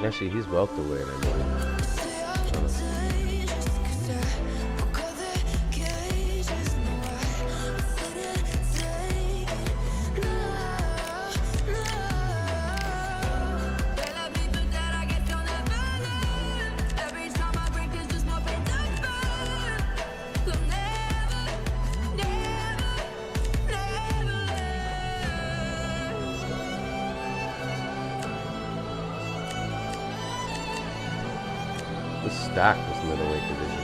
Actually, he's welterweight, I mean. Stack this middleweight division.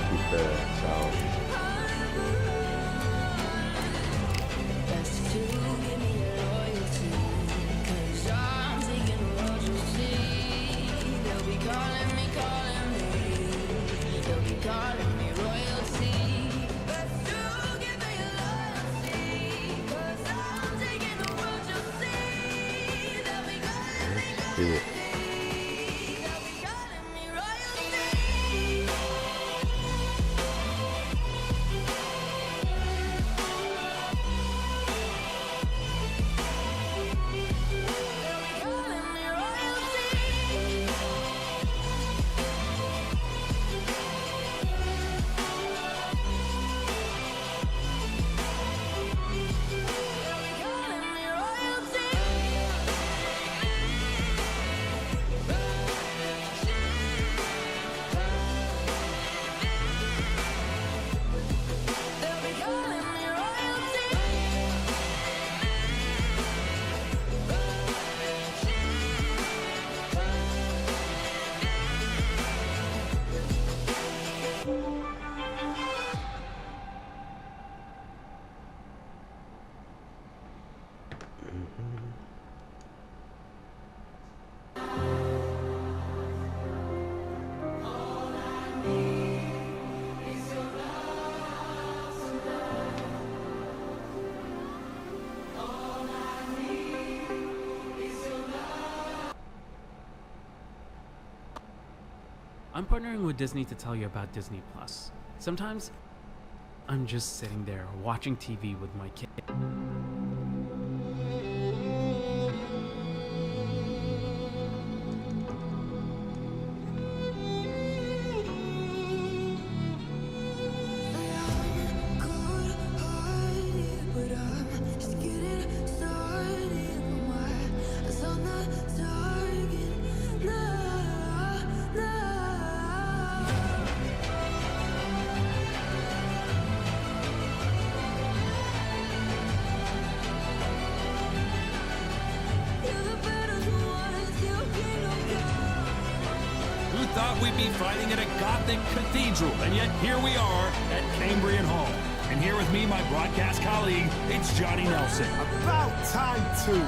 Keep the sound. Do it. I'm partnering with Disney to tell you about Disney Plus. Sometimes I'm just sitting there watching TV with my kid. Thought we'd be fighting at a Gothic cathedral, and yet here we are at Cambrian Hall. And here with me, my broadcast colleague, it's Johnny Nelson. About time, too.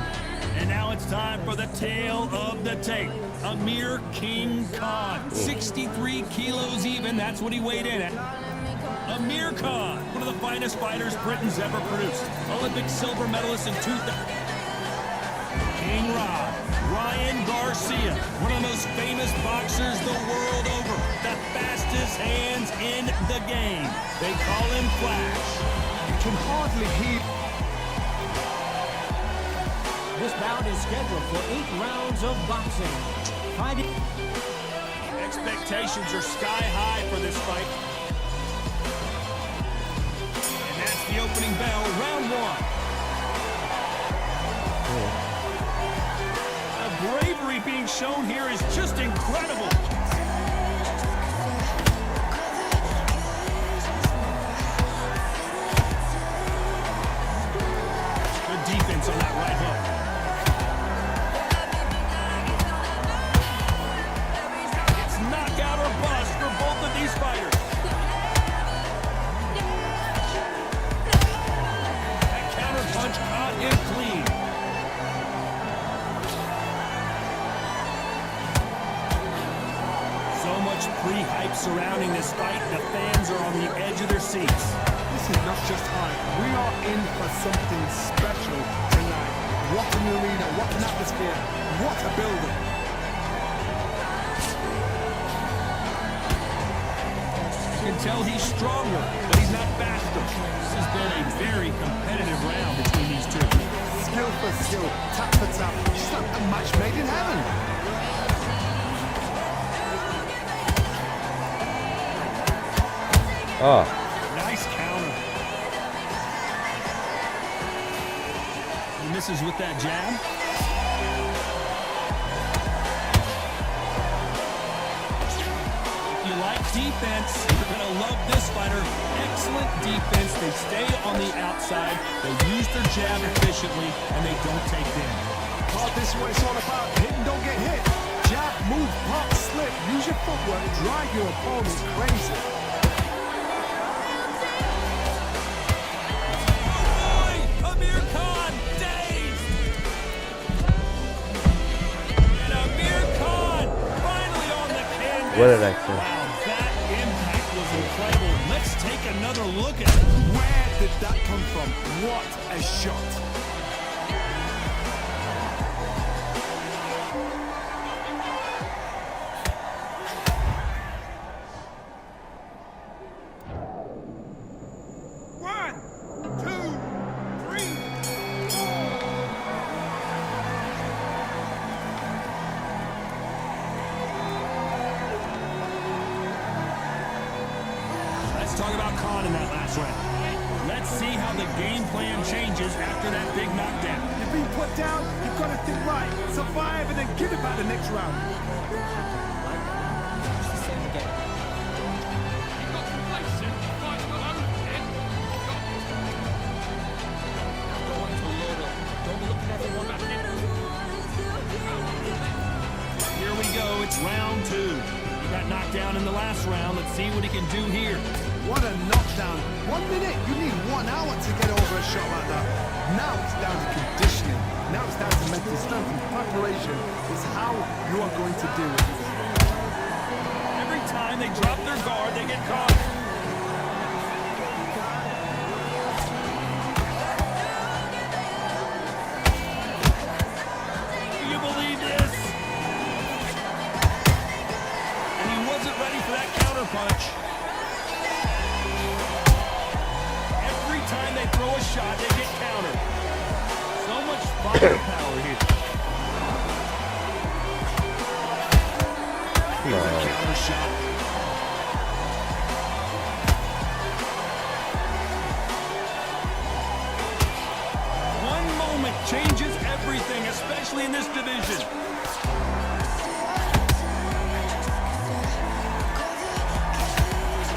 And now it's time for the tale of the tape. Amir King Khan, 63 kilos even, that's what he weighed in at. Amir Khan, one of the finest fighters Britain's ever produced. Olympic silver medalist in 2000. King Ryan Garcia, one of the most famous boxers the world over. The fastest hands in the game. They call him Flash. You can hardly hear. This bout is scheduled for 8 rounds of boxing. Fighting. Expectations are sky high for this fight. And that's the opening bell, round 1. The bravery being shown here is just incredible. Good defense on that right hook. It's knockout or bust for both of these fighters. That counter punch caught him clean. So much pre-hype surrounding this fight, the fans are on the edge of their seats. This is not just hype. We are in for something special tonight. What an arena, what an atmosphere, what a building. You can tell he's stronger, but he's not faster. This has been a very competitive round between these two. Skill for skill, tap for tap, just like a match made in heaven. Oh, Nice counter. He misses with that jab. If you like defense, you're going to love this fighter. Excellent defense. They stay on the outside. They use their jab efficiently, and they don't take damage. Oh, this is what it's all about. Hit and don't get hit. Jab, move, pop, slip. Use your footwork. Drive your opponent crazy. Amir Khan dazed! And Amir Khan finally on the canvas. what did I say? Wow, that impact was incredible. Let's take another look at it. Where did that come from? What a shot. One, two, three. Let's talk about Khan in that last round. Let's see how the game plan changes after that big knockdown. You've been put down, you've got to think right. Survive and then give it back the next round. It's the same again. Here we go, it's round 2. He got knocked down in the last round. Let's see what he can do here. What a knockdown. 1 minute, you need 1 hour to get over a shot like that. Now it's down to conditioning. Now it's down to mental strength and preparation. It's how you are going to do it. Every time they drop their guard, they get caught. Do you believe this? And he wasn't ready for that counter punch. Every time they throw a shot, they get countered. So much firepower here. Here's a counter shot. One moment changes everything, especially in this division.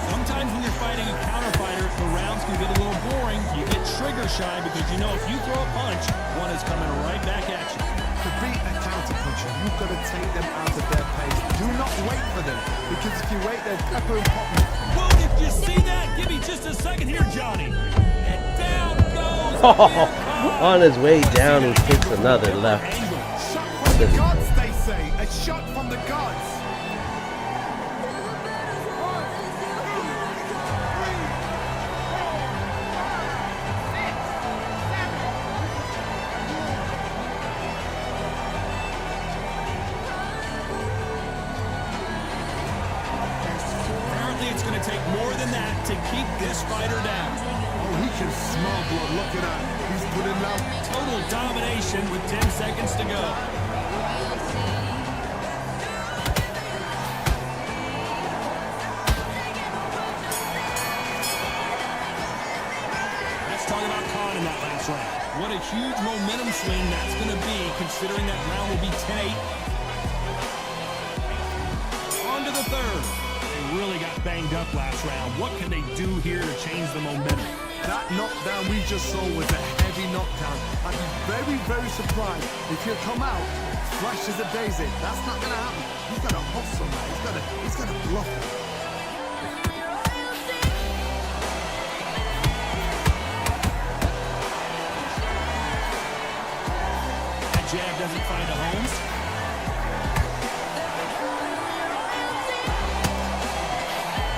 Sometimes when you're fighting a counter fighter, the rounds can get a little boring. You get trigger shy because you know if you throw a punch, one is coming right back at you. To beat a counter puncher, you've got to take them out of their pace. Do not wait for them, because if you wait, they'll pepper and pop you. Whoa, did you see that? Give me just a second here, Johnny. And down goes Amir Khan. On his way down, he takes another left. Angle. Shot from the gods, they say. A shot from the gods. Apparently, it's going to take more than that to keep this fighter down. Oh, he can smell blood. Look at that. He's put him down. Total domination with 10 seconds to go. Let's talk about Khan in that last round. What a huge momentum swing that's going to be, considering that round will be 10-8. On to the third. They really got banged up last round. What can they do here to change the momentum? That knockdown we just saw was a heavy knockdown. I'd be very, very surprised if he'll come out fresh as a daisy. That's not going to happen. He's got to hustle, man. He's got to bluff it. That jab doesn't find a home.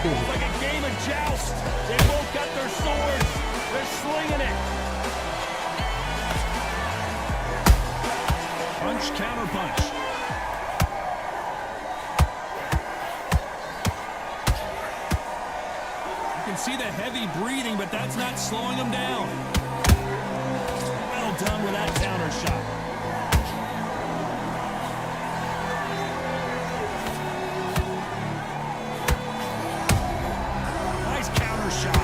It's like a game of joust. They both got their swords. They're slinging it. Punch, counter punch. You can see the heavy breathing, but that's not slowing him down. Well done with that counter shot. Shot.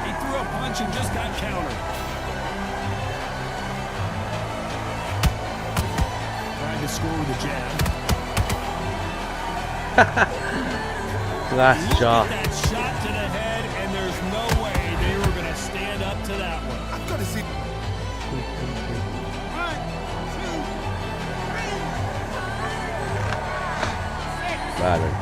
He threw a punch and just got countered. Tried to score with a jab. Last shot. That shot to the head, and there's no way they were going to stand up to that one. I've got to see. Balance.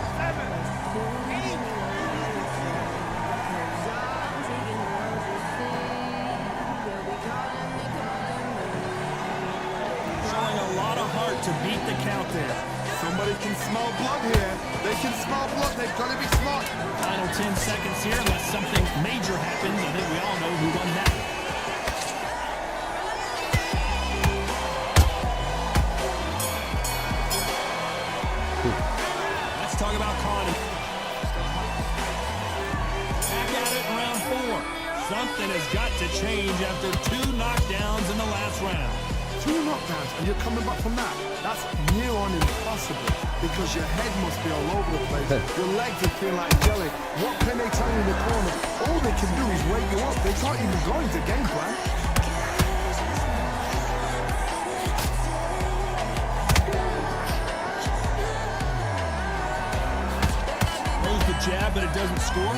Showing a lot of heart to beat the count there. Somebody can smell blood here. They can smell blood. They've got to be smart. Final 10 seconds here, unless something major happens. I think we all know who won that. Talk about Connie. Back at it in round 4. Something has got to change after 2 knockdowns in the last round. 2 knockdowns and you're coming back from that. That's near on impossible because your head must be all over the place. Your legs will feel like jelly. What can they tell you in the corner? All they can do is wake you up. They can't even go into game plan. Jab, but it doesn't score.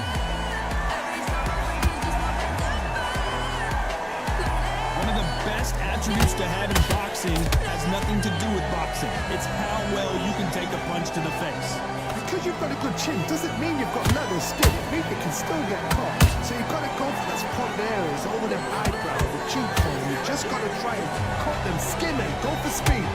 One of the best attributes to have in boxing has nothing to do with boxing. It's how well you can take a punch to the face. Because you've got a good chin doesn't mean you've got leather skin. It means you can still get caught. So you've got to go for those point areas over them eyebrows, the cheekbone. You just got to try and cut them, skin them, go for speed.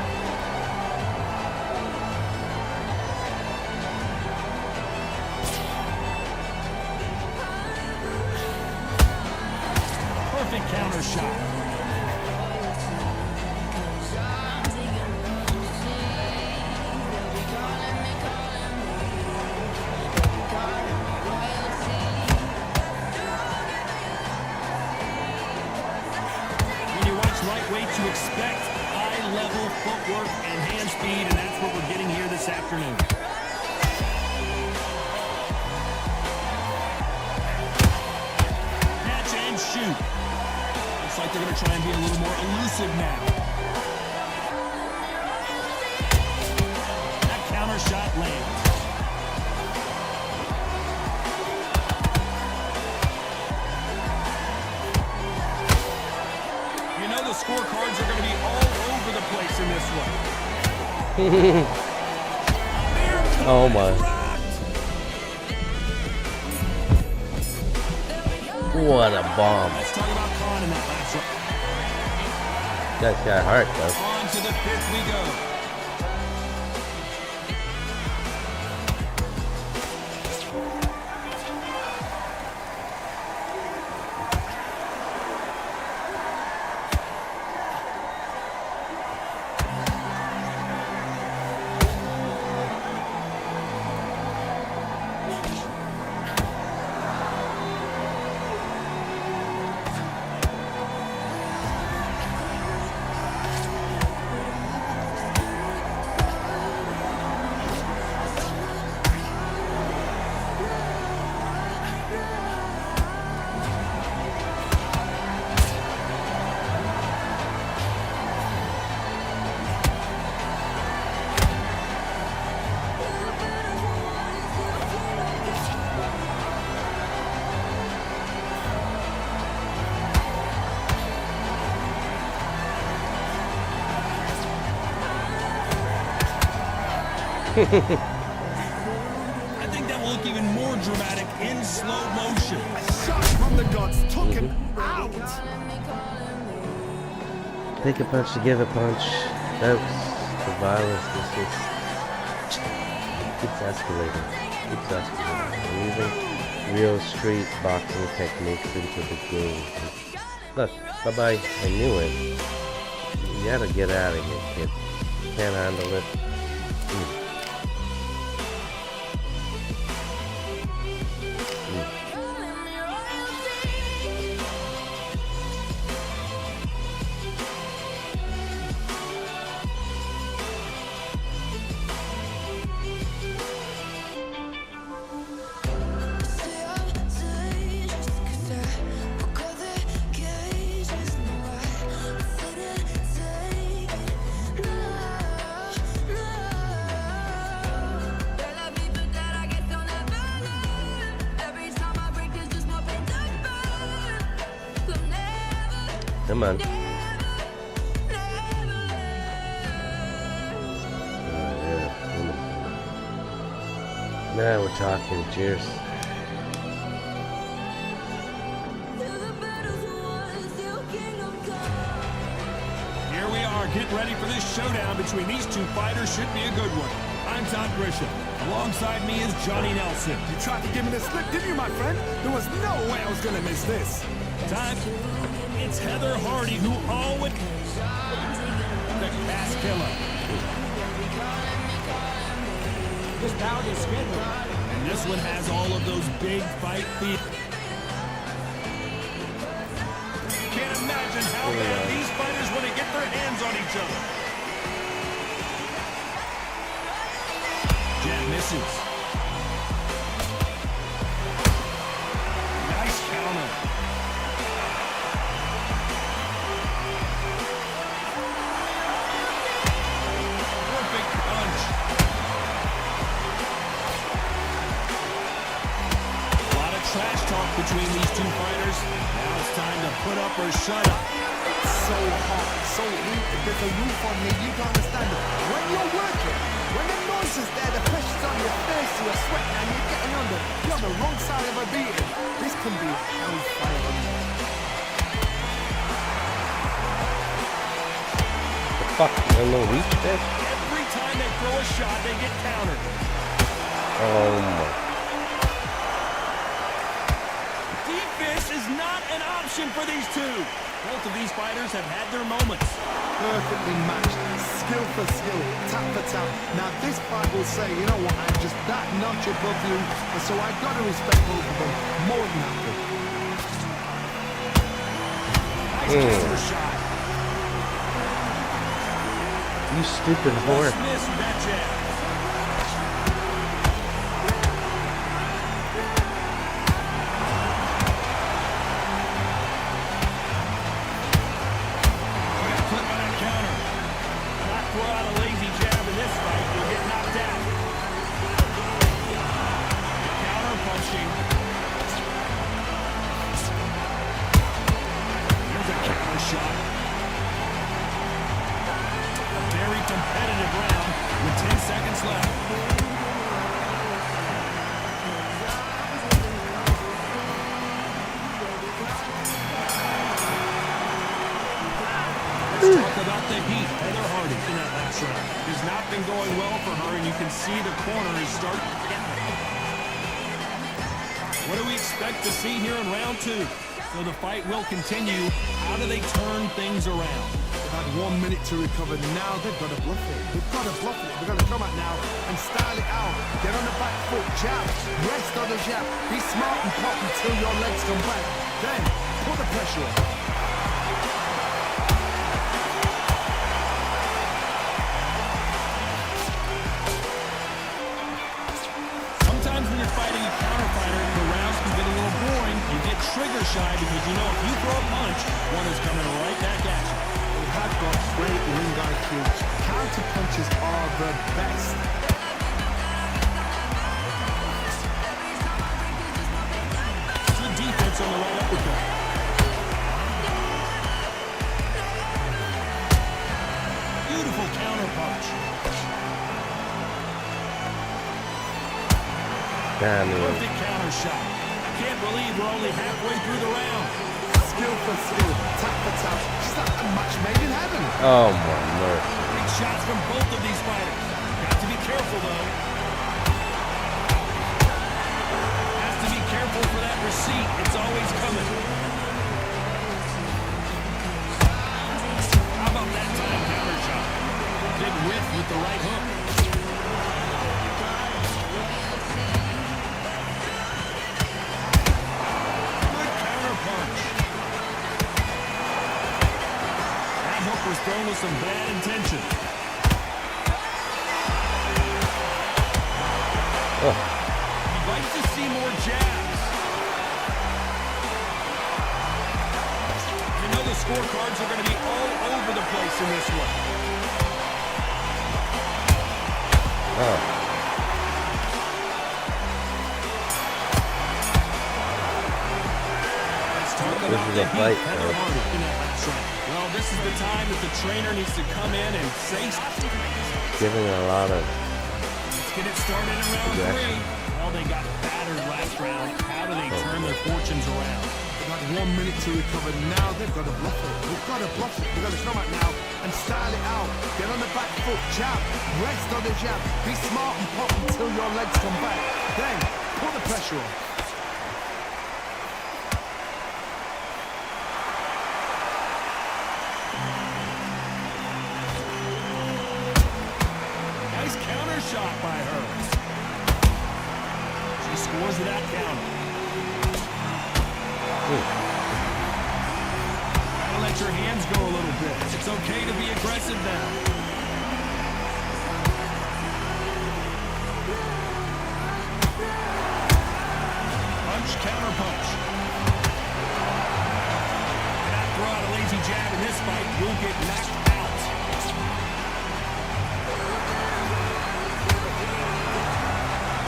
Perfect counter shot. When you watch lightweights, you expect high-level footwork and hand speed, and that's what we're getting here this afternoon. Catch and shoot. Looks like they're going to try and be a little more elusive now. That counter shot lands. You know the scorecards are going to be all over the place in this one. Oh my. What a bomb. Let's talk about Khan in that last round. That's got heart though. On to the 5th we go. I think that will look even more dramatic in slow motion. A shot from the gods took him out. Take a punch to give a punch. That's the violence. This is keeps escalating. Keeps escalating. We're using real street boxing techniques into the game. Look, bye-bye. I knew it. You gotta get out of here, kid. You can't handle it. Come on. Now we're talking. Cheers. Here we are, getting ready for this showdown between these two fighters. Should be a good one. I'm Todd Grisham. Alongside me is Johnny Nelson. You tried to give me the slip, didn't you, my friend? There was no way I was going to miss this. Todd, it's Heather Hardy who always the pass killer. This bout is scheduled. And this one has all of those big fight feet. Can't imagine how bad these fighters want to get their hands on each other. Jab misses. Nice counter. Perfect punch. A lot of trash talk between these two fighters. Now it's time to put up or shut up. So hot, so weak, there's a roof on me, you don't understand it. When you're working, when the noise is there, the pressure's on your face, you're sweating and you're getting under. You're on the wrong side of a beating. This can be hellfire on you. The fuck? There's no reach there? Every time they throw a shot, they get countered. Oh my. Defense is not an option for these two. Both of these fighters have had their moments. Perfectly matched, skill for skill, tap for tap. Now this fight will say, you know what, I'm just that notch above you, and so I've got to respect both of them more than happy. Nice counter shot. You stupid whore. Just missed with that jab. Competitive round with 10 seconds left. Let's talk about the heat. Heather Hardy in that last round has not been going well for her, and you can see the corner is starting. What do we expect to see here in round two? So the fight will continue. How do they turn things around? They've had 1 minute to recover. Now they've got to bluff it. They've got to bluff it. They've got to come out now and style it out. Get on the back foot, jab, rest on the jab. Be smart and pop until your legs come back. Then put the pressure on. Sometimes when you're fighting a counter fighter, the rounds can get a little boring. You get trigger shy because you know if you throw a punch, one is coming right back at you. They have got great ring IQ. Counter punches are the best. Good defense on the right uppercut. Beautiful counter punch. Damn you. Perfect counter shot. I can't believe we're only halfway through the round. Skill for skill, tap for tap. Just like a match made in heaven. Oh my mercy. Big shots from both of these fighters. Got to be careful, though. Has to be careful for that receipt. It's always coming. How about that time counter shot? Big whiff with the right hook. Good counter punch. That hook was thrown with some bad intention. You'd like to see more jabs. You know the scorecards are going to be all over the place in this one. Let's talk This about is the a heat fight, Heather bro. Hardy in that last round. Well, this is the time that the trainer needs to come in and say something. Giving a lot of Let's get it started in round three. Well, they got battered last round. How do they turn their fortunes around? They've got 1 minute to recover. Now they've got to bluff it. They've got to bluff it. They've got to come out now and style it out. Get on the back foot, jab, rest on the jab. Be smart and pop until your legs come back. Then put the pressure on. Nice counter shot by her. She scores with that counter. Gotta let your hands go a little bit. It's okay to be aggressive now. Punch, counter punch. Cannot throw out a lazy jab in this fight. You'll get knocked out.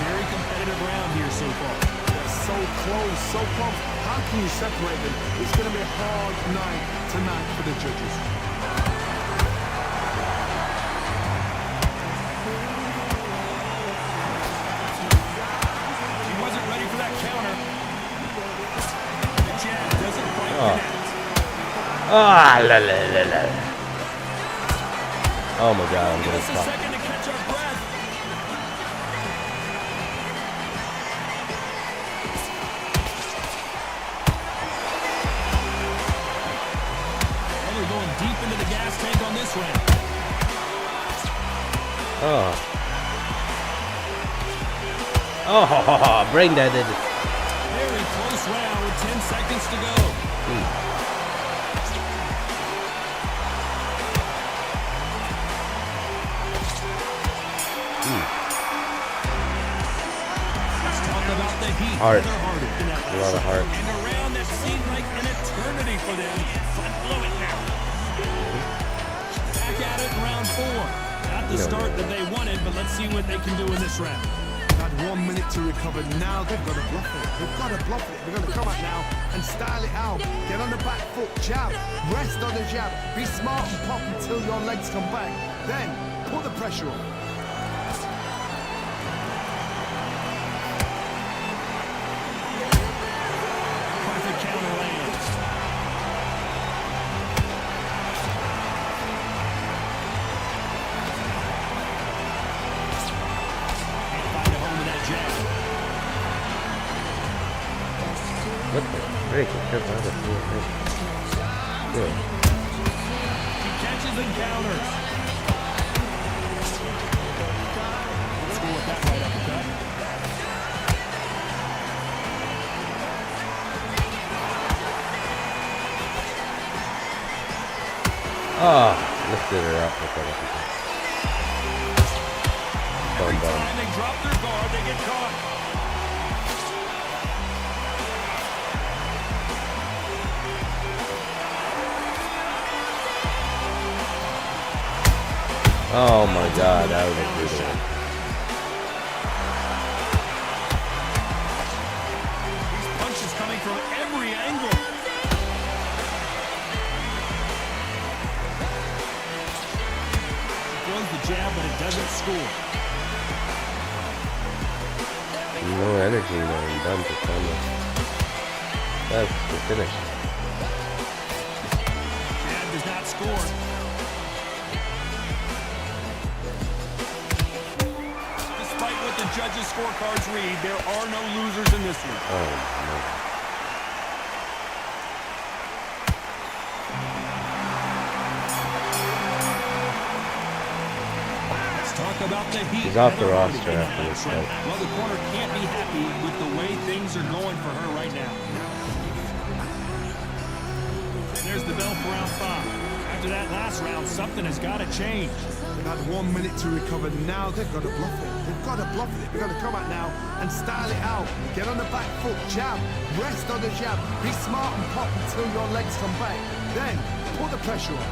Very competitive round here so far. They're so close, so close. How can you separate them? It's going to be a hard night tonight for the judges. She wasn't ready for that counter. The jab doesn't quite connect. Oh my god, I'm Give gonna us a stop. second to catch our breath. Well, they're going deep into the gas tank on this round. Oh, bring that in. Very close round with 10 seconds to go. Let's talk about the heat. Heart. Heather Hardy in that A lot of heart. And a round that seemed like an eternity for them. But blow it now. Back at it in round 4. Not the start that they wanted, but let's see what they can do in this round. Had 1 minute to recover. Now they've got to bluff it. They've got to bluff it. They've got to come out now and style it out. Get on the back foot, jab, rest on the jab. Be smart and pop until your legs come back. Then put the pressure on. Perfect counter lands. Can't find a home with that jab. What the frick? I can't find it. Good. He catches and counters. Let's go with that right uppercut. Lifted her up with that. Every Bum, bum. time they drop their guard, they get caught. Oh my god, that was a brutal one. These punches coming from every angle. Throws the jab, but it doesn't score. No, energy when I'm done to tell me. That's the finish. Jab does not score. Despite what the judges' scorecards read, there are no losers in this one. Oh, no. Talk about the heat. She's off the roster after this fight. Well, the corner can't be happy with the way things are going for her right now. And there's the bell for round 5. After that last round, something has got to change. They've had 1 minute to recover. Now they've got to bluff it. They've got to bluff it. They've got to come out now and style it out. Get on the back foot, jab, rest on the jab. Be smart and pop until your legs come back. Then put the pressure on.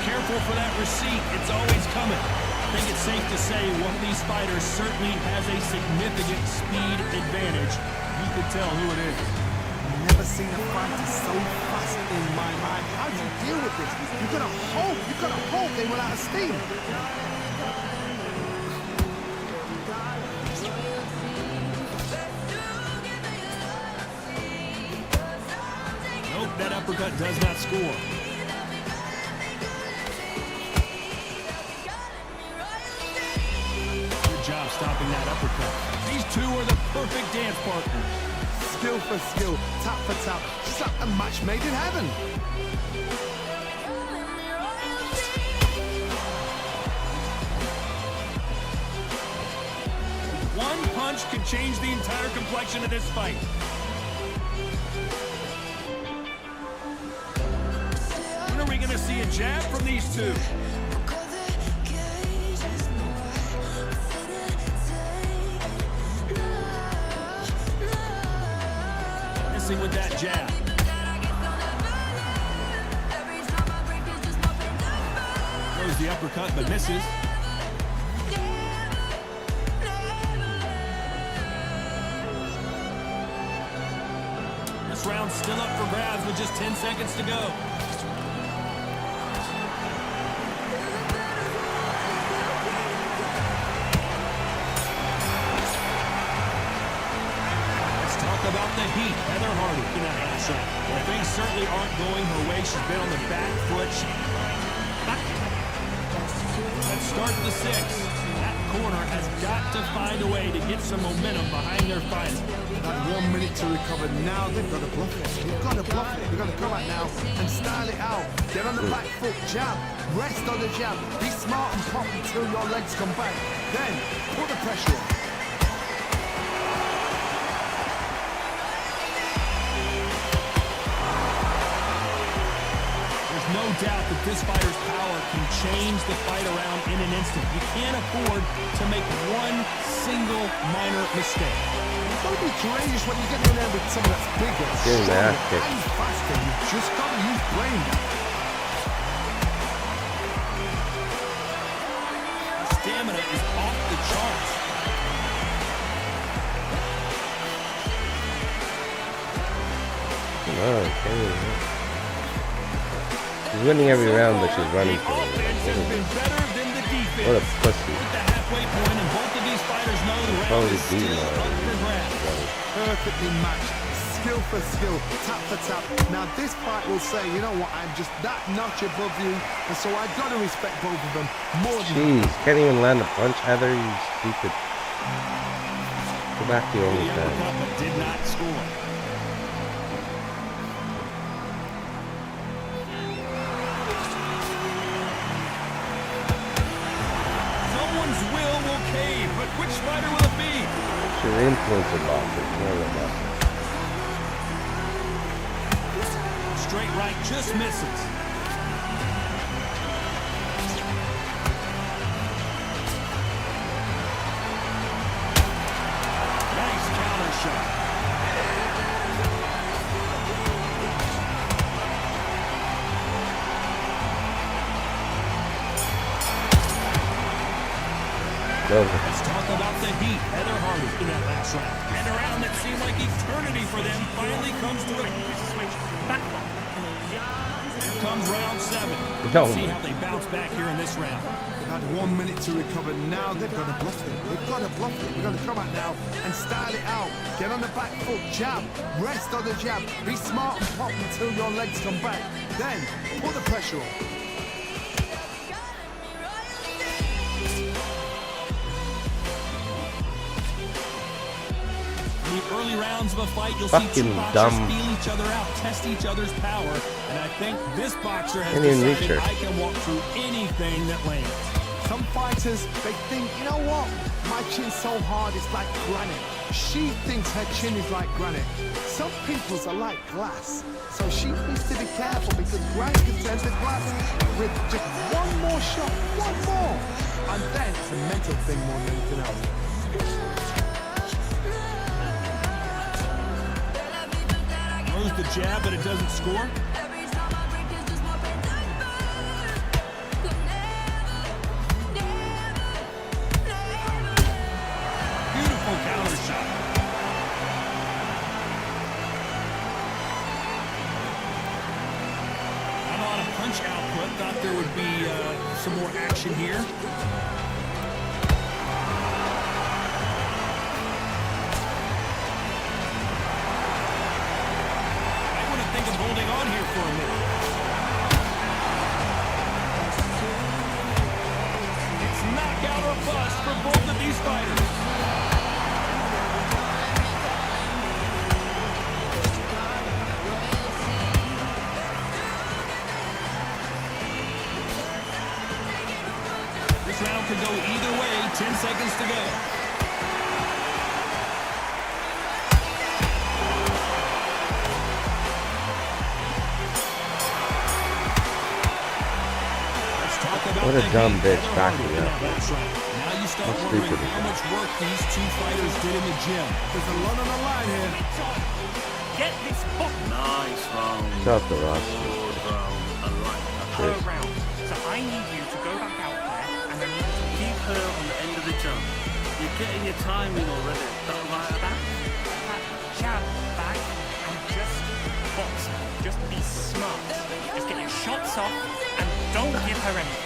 Careful for that receipt. It's always coming. I think it's safe to say one of these fighters certainly has a significant speed advantage. You could tell who it is. I've never seen a fighter so fast in my mind. How do you deal with this? You've got to hope they run out of steam. Nope, that uppercut does not score. Job stopping that uppercut. These two are the perfect dance partners. Skill for skill, tap for tap, just like a match made in heaven. One punch could change the entire complexion of this fight. When are we going to see a jab from these two? With that jab. Throws the uppercut but misses. This round's still up for grabs with just 10 seconds to go. About the heat, Heather Hardy in that last round. Well, things certainly aren't going her way. She's been on the back foot. Let's start the 6th. That corner has got to find a way to get some momentum behind their fighter. About 1 minute to recover. Now they've got to bluff it. They've got to bluff it. They've got to come out now and style it out. Get on the back foot, jab, rest on the jab. Be smart and pop until your legs come back. Then put the pressure on. No doubt that this fighter's power can change the fight around in an instant. You can't afford to make one single minor mistake. You've got to be courageous when you get in there with someone that's bigger, stronger, and faster. You've just got to use brain. Stamina is off the charts. Okay. She's winning every round, but she's running for it. What a pussy. Probably beating her. Perfectly matched. Skill for skill, tap for tap. Now this fight will say, you know what, I'm just that notch above you, and so I've got to respect both of them more than Jeez, can't even land a punch, Heather, you stupid. Go back to your OnlyFans. Did not score. Which fighter will it be? She's an influencer boxer, not a boxer. Straight right just misses. Nice counter shot. Let's talk about the heat. Heather Hardy in that last round. And a round that seemed like eternity for them finally comes to a switch. Here comes round 7. No. Let's see how they bounce back here in this round. They've had 1 minute to recover. Now they've got to bluff it. They've got to bluff it. We're going to come out now and style it out. Get on the back foot, jab, rest on the jab. Be smart and pop until your legs come back. Then put the pressure on. In the early rounds of a fight, you'll Fucking see two boxers dumb. feel each other out, test each other's power, and I think this boxer has Can't even reach decided her. I can walk through anything that lands. Some fighters, they think, you know what? My chin's so hard, it's like granite. She thinks her chin is like granite. Some people's are like glass. So she needs to be careful because granite can turn to glass with just one more shot, one more. And then it's a mental thing more than anything else. Throws the jab, but it doesn't score. Beautiful counter shot. Not a lot of punch output. Thought there would be some more action here. Think of holding on here for a minute. It's knockout or bust for both of these fighters. This round could go either way. 10 seconds to go. What a dumb bitch backing up. Now you start How wondering stupid is how that? much work these two fighters did in the gym. There's a lot on the line here. Get this book. Nice round. Shout out to Ross. Good round. I like that. Per round. So I need you to go back out there and then Keep her on the end of the jump. You're getting your timing already. That right about? that jab back and just box. Just be smart. Just get your shots off and don't give her anything.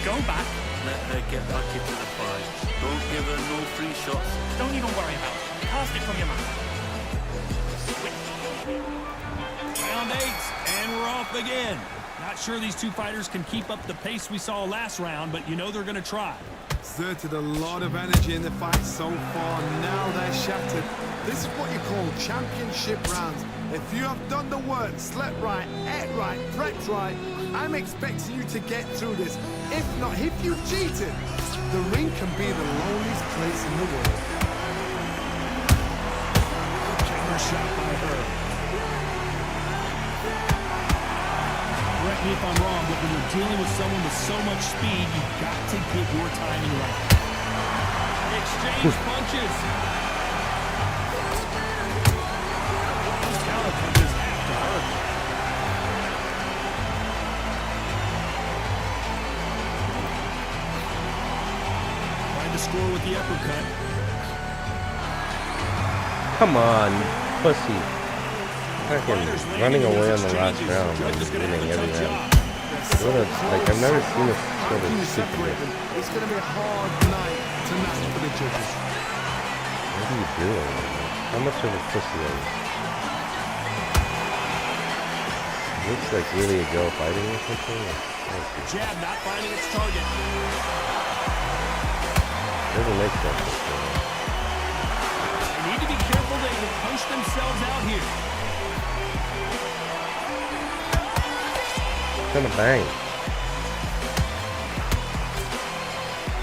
Go back. Let her get back into the fight. Don't give her no free shots. Don't even worry about it. Cast it from your mind. Switch. Round 8, and we're off again. Not sure these two fighters can keep up the pace we saw last round, but you know they're going to try. Exerted a lot of energy in the fight so far. Now they're shattered. This is what you call championship rounds. If you have done the work, slept right, ate right, prepped right, I'm expecting you to get through this. If not, if you cheated, the ring can be the loneliest place in the world. Counter shot by her. Correct me if I'm wrong, but when you're dealing with someone with so much speed, you've got to get your timing right. Exchange punches. Those counter punches have to hurt. Tried to score with the uppercut. Come on, pussy. Fucking running away on the last round and winning every round. What a, like, I've never seen a How sort can of you separate stupidness. them? It's going to be a hard night tonight for the judges. What are you doing? How much of a pussy are you? Looks like really a girl fighting or something. Jab not finding its target. Doesn't make sense. They need to be careful they will punch themselves out here. Kind of bang.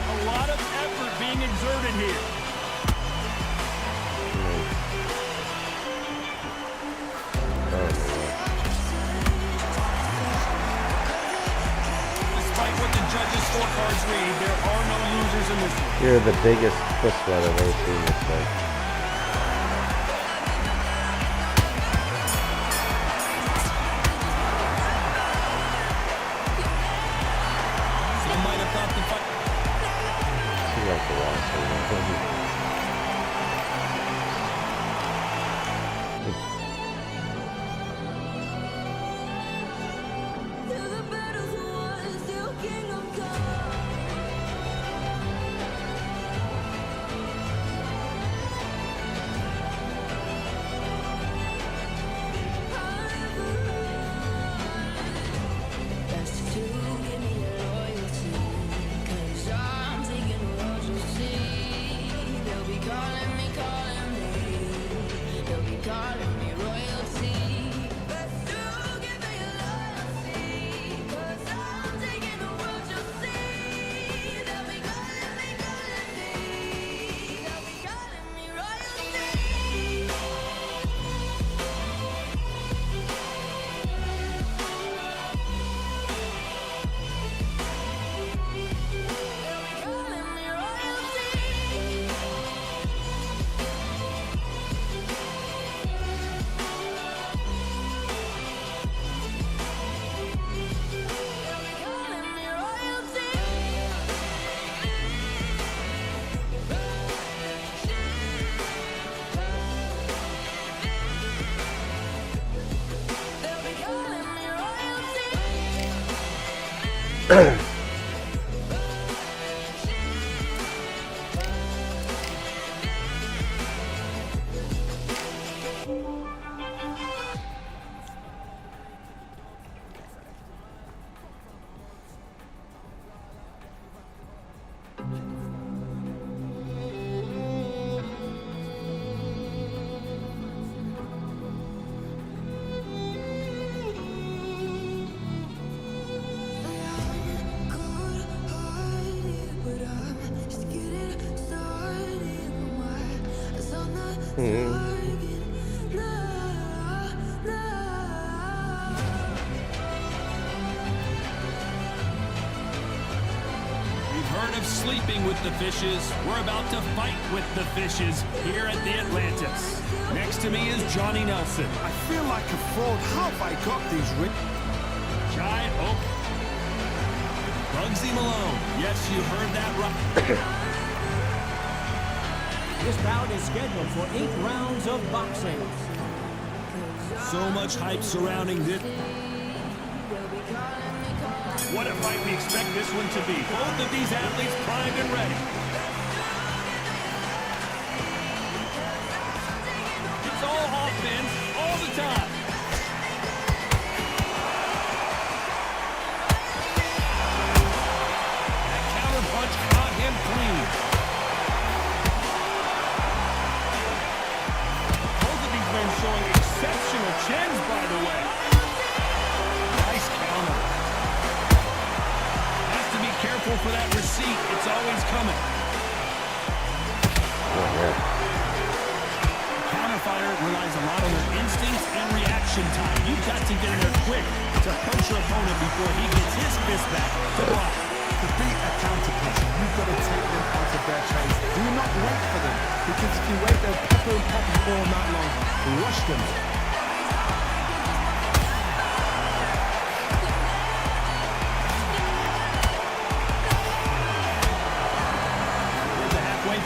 A lot of effort being exerted here. Despite what the judges' scorecards read, there are no losers in this one. You're the biggest puss sweat I've ever seen this fight. Some might have thought the fight. She got the loss. Of sleeping with the fishes. We're about to fight with the fishes here at the Atlantis. Next to me is Johnny Nelson. I feel like a fraud. How have I got these rings? Giant Oak. Bugsy Malone. Yes, you heard that right. This bout is scheduled for 8 rounds of boxing. So much hype surrounding this. What a fight we expect this one to be. Both of these athletes primed and ready. It's all offense, all the time. That counter punch caught him clean. Both of these men showing exceptional chins, by the way. Nice counter. Careful for that receipt. It's always coming. Counter fighter relies a lot on their instincts and reaction time. You've got to get in there quick to punch your opponent before he gets his fist back to block. To beat a counter punch, you've got to take them out of their chase. Do not wait for them, because if you wait, they'll pepper and pop you all night long. Rush them.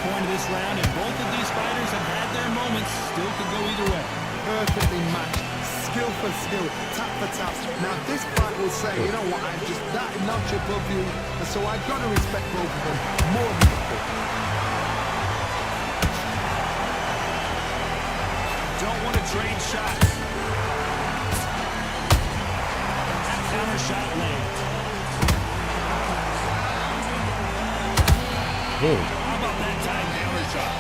Point of this round, and both of these fighters have had their moments. Still could go either way. Perfectly matched, skill for skill, tap for tap. Now this fight will say, you know what, I'm just that notch above you, and so I've got to respect both of them more than before. Don't want to trade shots. That counter shot lands. How about that time counter shot?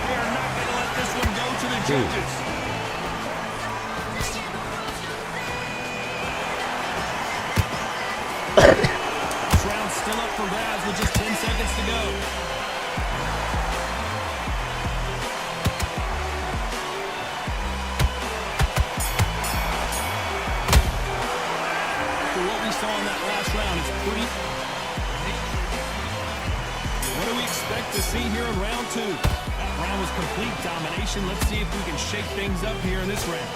They are not going to let this one go to the judges. This round's still up for grabs with just 10 seconds to go. Saw in that last round, it's pretty. What do we expect to see here in round 2? That round was complete domination. Let's see if we can shake things up here in this round.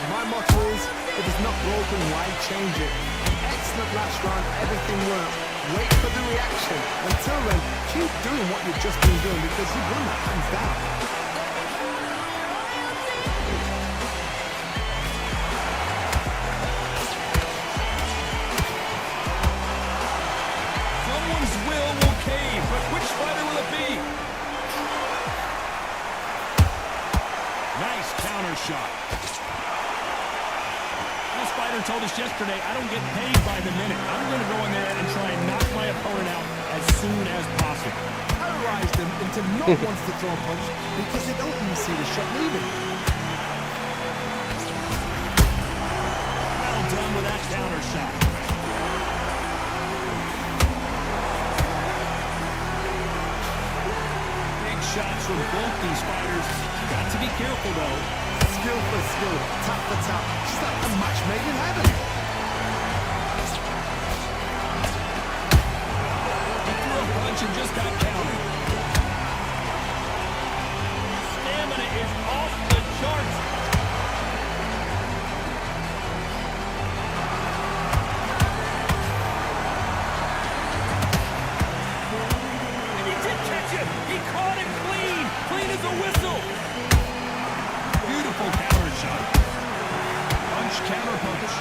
My motto is, if it's not broken, why change it? An excellent last round, everything worked. Wait for the reaction. Until then, keep doing what you've just been doing, because you've won that hands down. Shot. This fighter told us yesterday, I don't get paid by the minute. I'm going to go in there and try and knock my opponent out as soon as possible. Terrorize them into not wanting to throw a punch because they don't even see the shot leaving. Well done with that counter shot. Big shots from both these fighters. Got to be careful though. Skill for skill, tap for tap, just like a match made in heaven. He threw a punch and just got countered. Stamina is off the charts. And he did catch him. He caught it clean. Clean as a whistle. Beautiful counter shot. Punch, counter punch.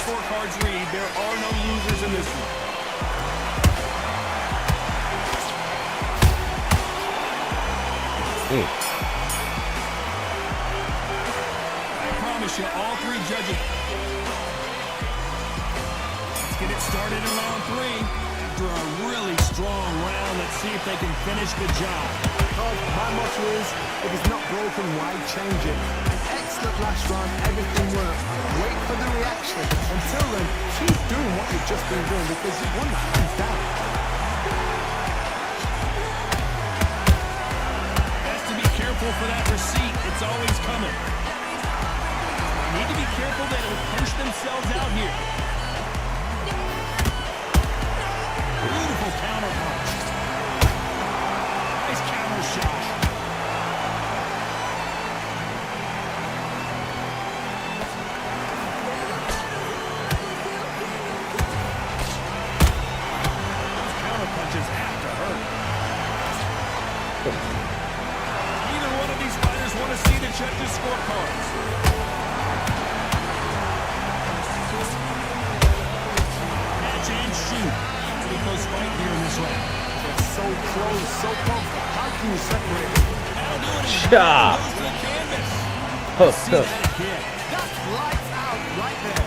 scorecards read, there are no losers in this one. I promise you, all three judges. Let's get it started in round 3. After a really strong round, let's see if they can finish the job. My motto is, if it's not broken, why change it? An excellent last round, everything worked. Wait for the reaction. Until then, keep doing what you've just been doing because you won that hands down. Best to be careful for that receipt. It's always coming. Need to be careful they don't punch themselves out here. Beautiful counter punch. Nice counter shot. Those counter punches have to hurt. Neither one of these fighters want to see the judges' scorecards. Catch and shoot. Pretty close fight here in this round. They're so close, so close. How can you separate them? That'll do it. Chop. Goes to the canvas. Oh, See that again. That's lights out right there.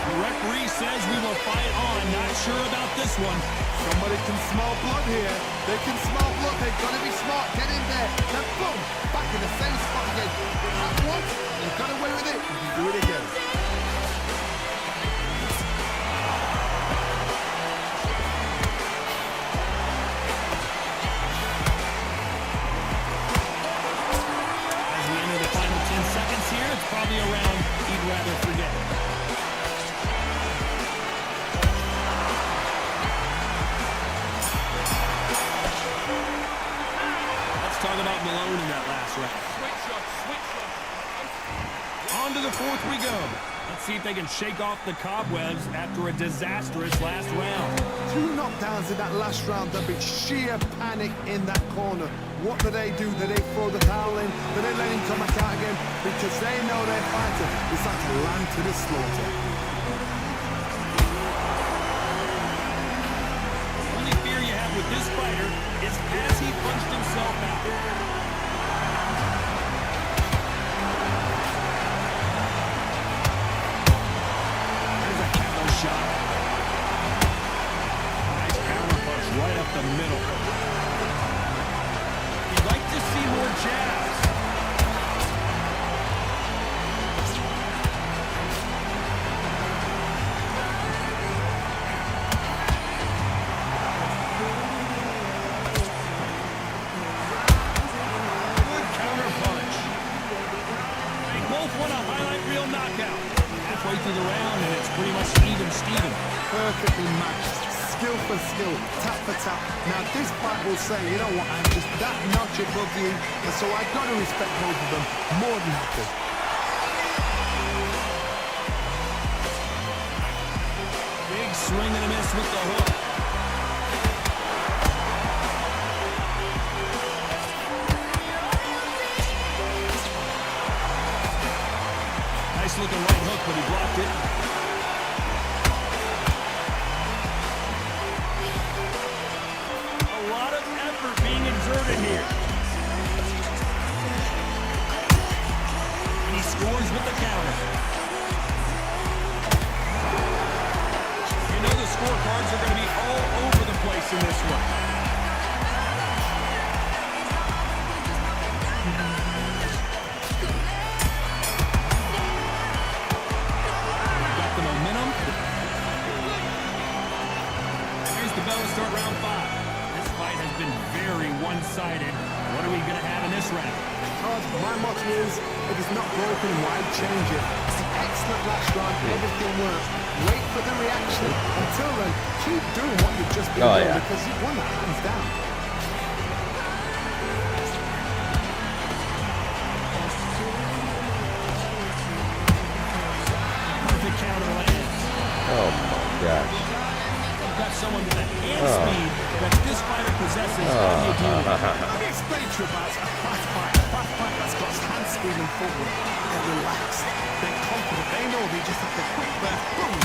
The referee says we will fight on. Not sure about this one. Somebody can smell blood here. They can smell blood. They've got to be smart. Get in there. Then boom, back in the same spot again. That once, you got away with it. You can do it again. As we enter the final 10 seconds here, it's probably a round you'd rather forget. Let's talk about Malone in that last round. On to the fourth we go. Let's see if they can shake off the cobwebs after a disastrous last round. 2 knockdowns in that last round. There'll be sheer panic in that corner. What do? Do they throw the towel in? Do they let him come back out again? Because they know their fighter is like a lamb to the slaughter. The only fear you have with this fighter is has he punched himself out? There's a counter shot. Nice counter punch right up the middle. You'd like to see more jabs. Good counter punch. They both want a highlight reel knockout. Halfway through the round, and it's pretty much even Steven. Perfectly matched. Skill for skill, tap for tap. Now this fight will say, you know what, I'm just that notch above you, and so I've got to respect both of them more than happy. Big swing and a miss with the hook. Nice looking right hook, but he blocked it. A lot of effort being exerted here. And he scores with the counter. You know the scorecards are going to be all over the place in this one. Got the momentum. Here's the bell to start round 5. This fight has been very one-sided. What are we going to have in this round? My motto is, if it's not broken, why change it? It's an excellent last round, everything works. Wait for the reaction. Until then, keep doing what you've just been doing because you've won that hands down. gosh. You've got someone with a hand speed that this fighter possesses. How do you deal with it? Let me explain to you about a fast fighter. A fast fighter that's got hand speed and footwork. They're relaxed. They're confident. They know they just have to quick burst. Boom!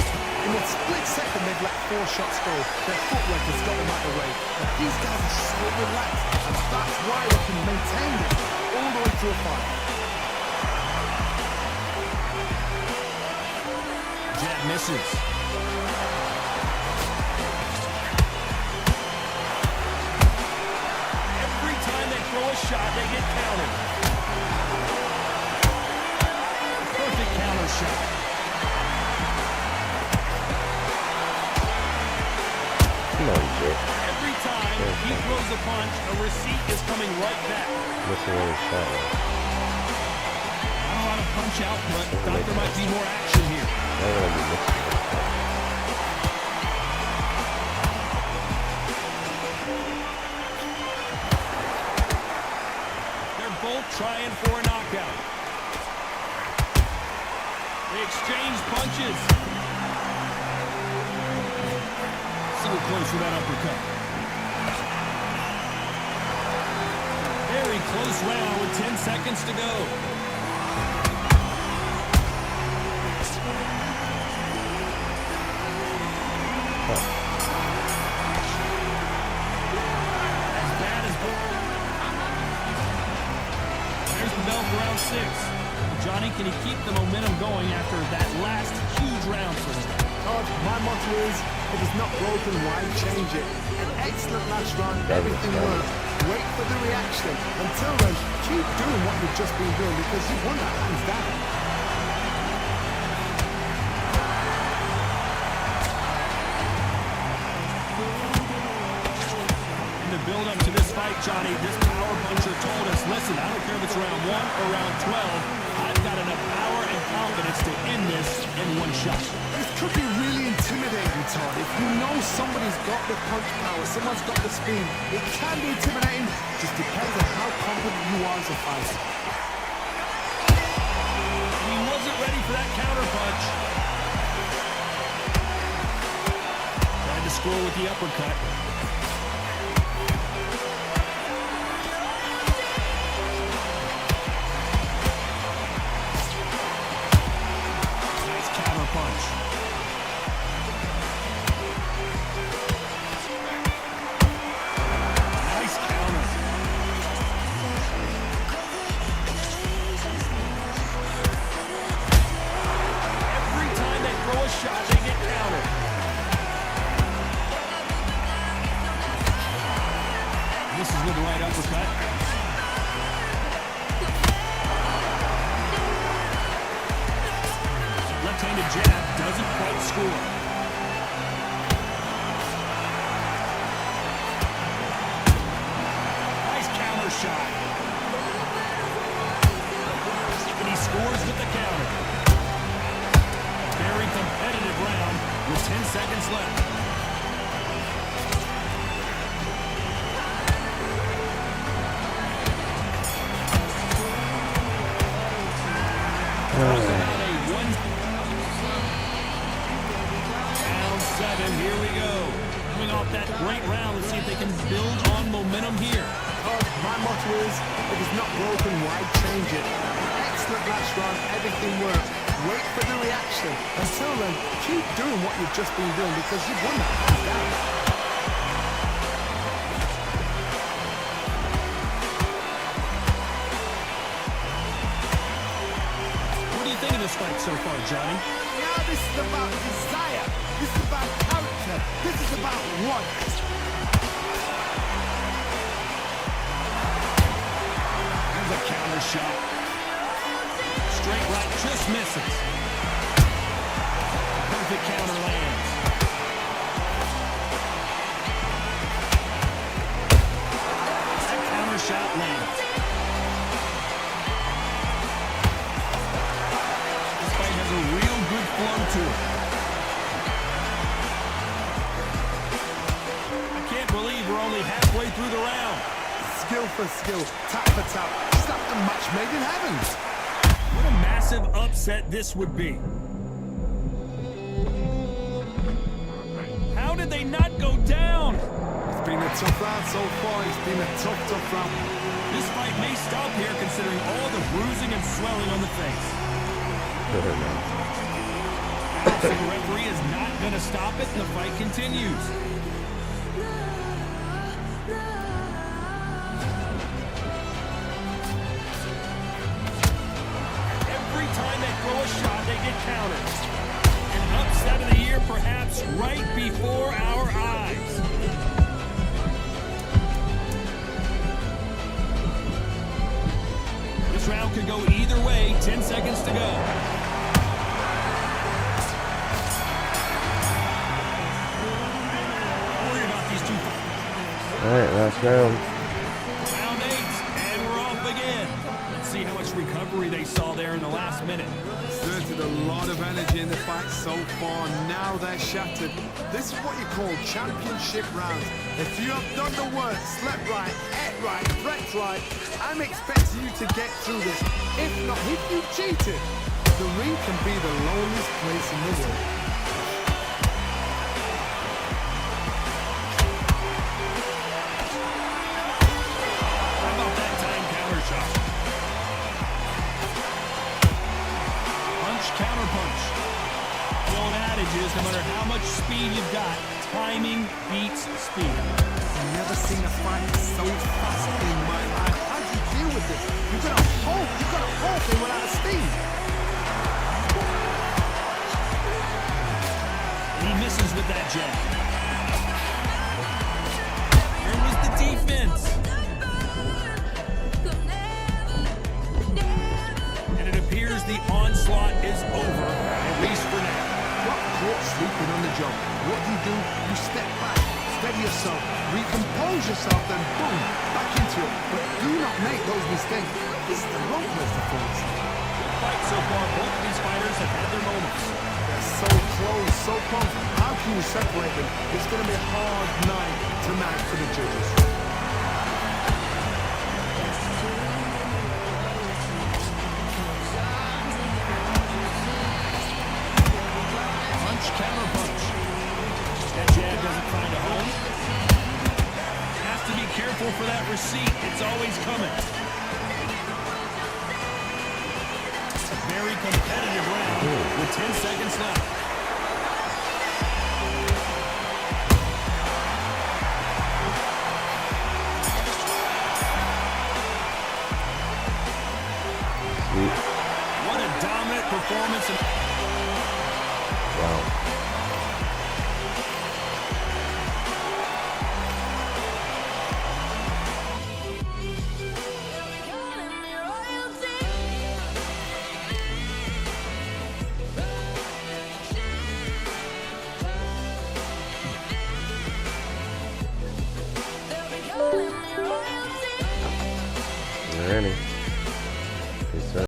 In a split second, they've let 4 shots go. Their footwork has got them out of the way. But these guys are so relaxed. And that's why they can maintain it all the way through a fight. Jab misses. Every time they throw a shot, they get countered. Perfect counter shot. Come on, Jake. Every time he throws a punch, a receipt is coming right back. Missing every shot. Not a lot of punch output. Thought there might be more action here. I'm gonna be missing every shot. They're both trying for a knockout. They exchange punches. So close with that uppercut. Very close round with 10 seconds to go. As bad as... There's the bell for round 6. Johnny, can he keep the momentum going after that last huge round for him? Todd, my motto is, if it's not broken, why change it? An excellent last round, everything worked. Wait for the reaction. Until then, keep doing what you've just been doing because you won that hands down. In the build-up to this fight, Johnny, this power puncher told us, listen, I don't care if it's round 1 or round 12, I've got enough power and confidence to end this in one shot. This could be really intimidating, Todd. If you know somebody's got the punch power, someone's got the speed, it can be intimidating. Just depends on how confident you are as a fighter. He wasn't ready for that counter punch. Tried to score with the uppercut. Nice counter punch. Nice counter. Every time they throw a shot, they get countered. Misses with the right uppercut. Left-handed jab doesn't quite score. Nice counter shot. And he scores with the counter. Very competitive round with 10 seconds left. Round 7, here we go. Coming off that great round, let's see if they can build on momentum here. My motto is, if it's not broken, why change it? An excellent last round, everything worked. Wait for the reaction. Until then, keep doing what you've just been doing because you've won that hands down. What do you think of this fight so far, Johnny? Now this is about desire. This is about character. This is about want. Here's a counter shot. Straight right, just misses. Perfect counter lands. That counter shot lands. This fight has a real good flow to it. I can't believe we're only halfway through the round. Skill for skill, tap for tap. It's like a match made in heaven. What a massive upset this would be. did they not go down? It's been a tough round so far. It's been a tough round. This fight may stop here considering all the bruising and swelling on the face. So the referee is not going to stop it and the fight continues. Every time they throw a shot, they get countered. An upset of the year perhaps right before our eyes. This round could go either way. 10 seconds to go. Alright, last round. Round 8, and we're off again. Let's see how much recovery they saw there in the last minute. Exerted a lot of energy in the fight so far. Now they're shattered. This is what you call championship rounds. If you have done the work, slept right, ate right, prepped right, I'm expecting you to get through this. If not, if you cheated, the ring can be the loneliest place in the world. No matter how much speed you've got, timing beats speed. I've never seen a fight so fast in my life. How do you deal with this? You've got to hope they run out of steam. He misses with that jab. Where was the defense? And it appears the onslaught is over, at least for now. Sleeping on the job. What do? You step back, steady yourself, recompose yourself, then boom, back into it. But do not make those mistakes. This is the wrong place to focus. Fight so far, both of these fighters have had their moments. They're so close, so close. How can you separate them? It's going to be a hard night tonight for the judges. Counter punch. That jab doesn't find a home. Has to be careful for that receipt. It's always coming. It's a very competitive round with 10 seconds left. What a dominant performance. Wow. Alrighty.